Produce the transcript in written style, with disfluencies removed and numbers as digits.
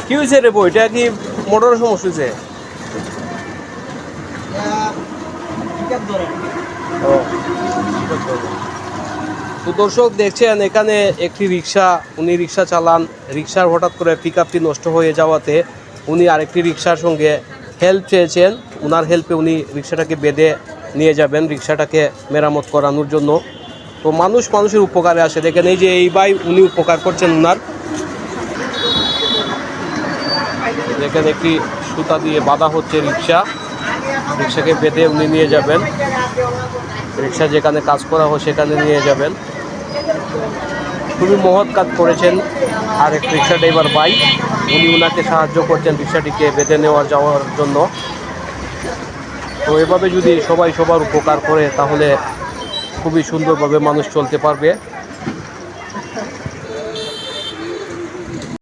কি হয়েছে রে বই, এটা কি মোটরের সমস্যা হয়েছে? তো দর্শক দেখছেন এখানে একটি রিক্সা, উনি রিক্সা চালান, রিক্সার হঠাৎ করে পিক আপটি নষ্ট হয়ে যাওয়াতে উনি আরেকটি রিক্সার সঙ্গে হেল্প চেয়েছেন। ওনার হেল্পে উনি রিক্সাটাকে বেঁধে নিয়ে যাবেন রিক্সাটাকে মেরামত করানোর জন্য। তো মানুষের উপকারে আসে। দেখেন এই যে এই ভাই উনি উপকার করছেন ওনার। দেখেন একটি সুতা দিয়ে বাঁধা হচ্ছে রিক্সাকে বেঁধে উনি নিয়ে যাবেন, রিক্সা যেখানে কাজ করা হয় সেখানে নিয়ে যাবেন। খুবই মহৎ কাজ করেছেন আর এক রিক্সা ড্রাইভার ভাই, উনি ওনাকে সাহায্য করছেন রিক্সাটিকে বেঁধে যাওয়ার জন্য। তো এভাবে যদি সবাই সবার উপকার করে তাহলে খুবই সুন্দরভাবে মানুষ চলতে পারবে।